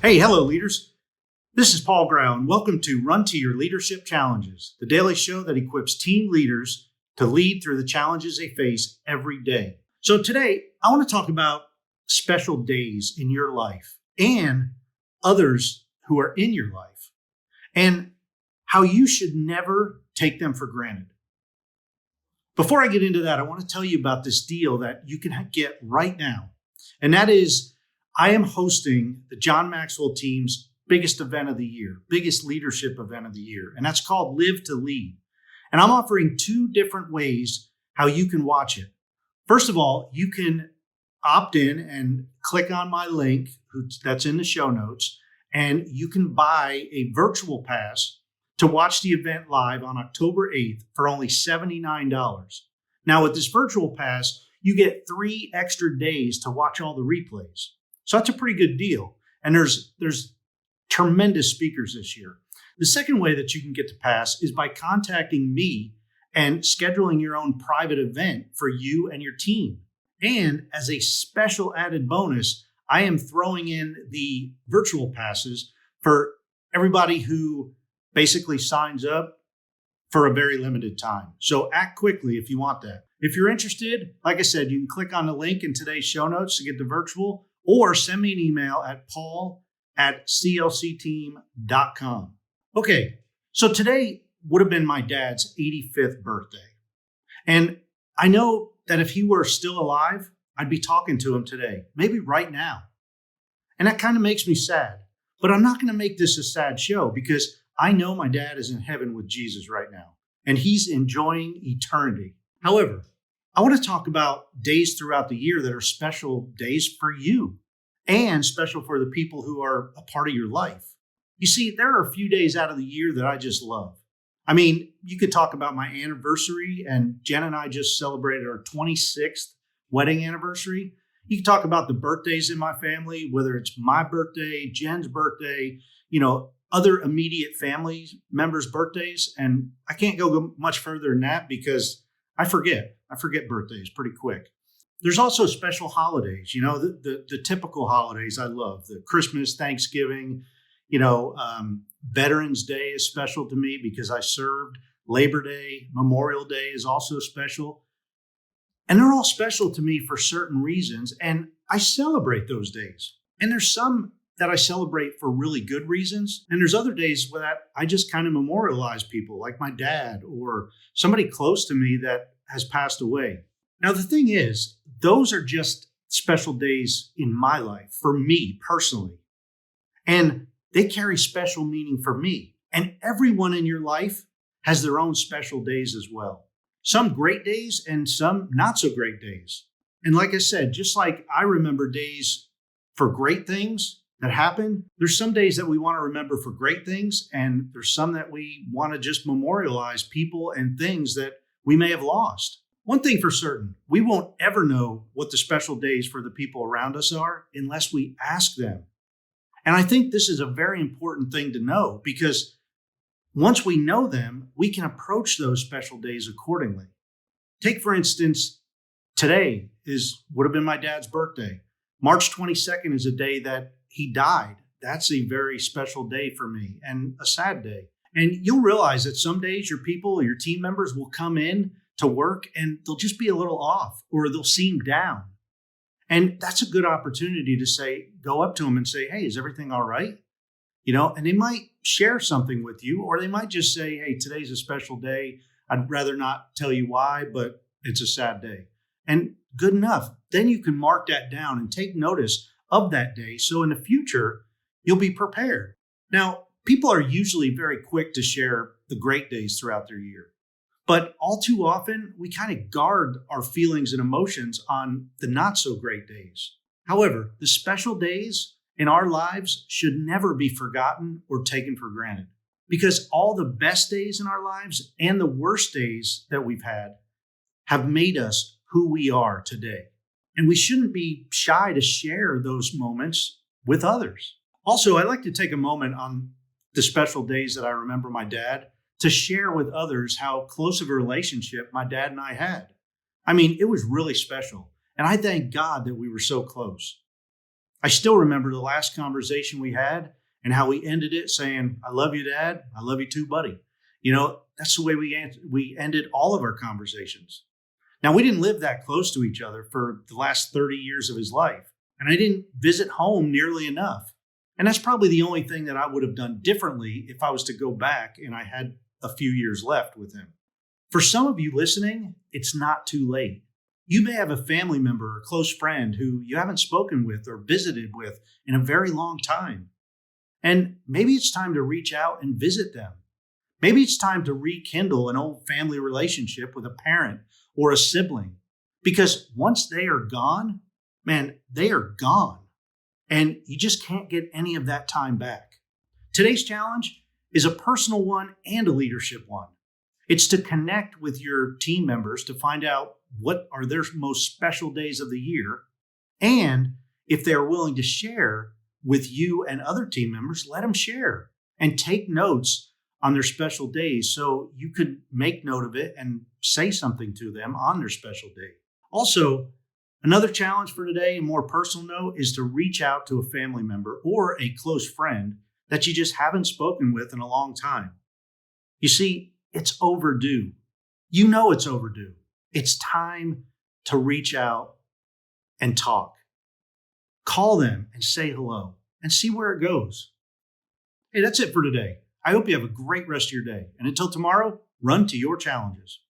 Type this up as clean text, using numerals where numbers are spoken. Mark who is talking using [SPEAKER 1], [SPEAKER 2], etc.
[SPEAKER 1] Hey, hello, leaders. This is Paul Grau, and welcome to Run to Your Leadership Challenges, the daily show that equips team leaders to lead through the challenges they face every day. So today, I want to talk about special days in your life and others who are in your life, and how you should never take them for granted. Before I get into that, I want to tell you about this deal that you can get right now, and that is I am hosting the John Maxwell team's biggest event of the year, biggest leadership event of the year, and that's called Live to Lead. And I'm offering two different ways how you can watch it. First of all, you can opt in and click on my link that's in the show notes, and you can buy a virtual pass to watch the event live on October 8th for only $79. Now, with this virtual pass, you get 3 extra days to watch all the replays. So that's a pretty good deal. And there's tremendous speakers this year. The second way that you can get the pass is by contacting me and scheduling your own private event for you and your team. And as a special added bonus, I am throwing in the virtual passes for everybody who basically signs up for a very limited time. So act quickly if you want that. If you're interested, like I said, you can click on the link in today's show notes to get the virtual, or send me an email at paul@clcteam.com. Okay, so today would have been my dad's 85th birthday. And I know that if he were still alive, I'd be talking to him today, maybe right now. And that kind of makes me sad. But I'm not going to make this a sad show because I know my dad is in heaven with Jesus right now, and he's enjoying eternity. However, I want to talk about days throughout the year that are special days for you and special for the people who are a part of your life. You see, there are a few days out of the year that I just love. I mean, you could talk about my anniversary, and Jen and I just celebrated our 26th wedding anniversary. You can talk about the birthdays in my family, whether it's my birthday, Jen's birthday, other immediate family members' birthdays. And I can't go much further than that because I forget birthdays pretty quick. There's also special holidays, the typical holidays I love, the Christmas, Thanksgiving, Veterans Day is special to me because I served. Labor Day, Memorial Day is also special. And they're all special to me for certain reasons. And I celebrate those days. And there's some that I celebrate for really good reasons. And there's other days that I just kind of memorialize people like my dad or somebody close to me that has passed away. Now, the thing is, those are just special days in my life for me personally. And they carry special meaning for me. And everyone in your life has their own special days as well. Some great days and some not so great days. And like I said, just like I remember days for great things that happen, there's some days that we want to remember for great things, and there's some that we want to just memorialize people and things that we may have lost. One thing for certain, we won't ever know what the special days for the people around us are unless we ask them. And I think this is a very important thing to know because once we know them, we can approach those special days accordingly. Take, for instance, today would have been my dad's birthday. March 22nd is a day that he died. That's a very special day for me and a sad day. And you'll realize that some days your people or your team members will come in to work and they'll just be a little off or they'll seem down. And that's a good opportunity to go up to them and say, hey, is everything all right? And they might share something with you, or they might just say, hey, today's a special day. I'd rather not tell you why, but it's a sad day. And good enough. Then you can mark that down and take notice of that day. So in the future, you'll be prepared. Now, people are usually very quick to share the great days throughout their year. But all too often, we kind of guard our feelings and emotions on the not so great days. However, the special days in our lives should never be forgotten or taken for granted, because all the best days in our lives and the worst days that we've had have made us who we are today. And we shouldn't be shy to share those moments with others. Also, I like to take a moment on the special days that I remember my dad to share with others how close of a relationship my dad and I had. I mean, it was really special. And I thank God that we were so close. I still remember the last conversation we had and how we ended it saying, I love you, Dad. I love you too, buddy. That's the way we ended all of our conversations. Now, we didn't live that close to each other for the last 30 years of his life, and I didn't visit home nearly enough. And that's probably the only thing that I would have done differently if I was to go back and I had a few years left with him. For some of you listening, it's not too late. You may have a family member or close friend who you haven't spoken with or visited with in a very long time. And maybe it's time to reach out and visit them. Maybe it's time to rekindle an old family relationship with a parent or a sibling. Because once they are gone, man, they are gone. And you just can't get any of that time back. Today's challenge is a personal one and a leadership one. It's to connect with your team members to find out what are their most special days of the year. And if they're willing to share with you and other team members, let them share and take notes on their special days so you could make note of it and say something to them on their special day. Also, another challenge for today, a more personal note, is to reach out to a family member or a close friend that you just haven't spoken with in a long time. You see, it's overdue. You know it's overdue. It's time to reach out and talk. Call them and say hello and see where it goes. Hey, that's it for today. I hope you have a great rest of your day. And until tomorrow, run to your challenges.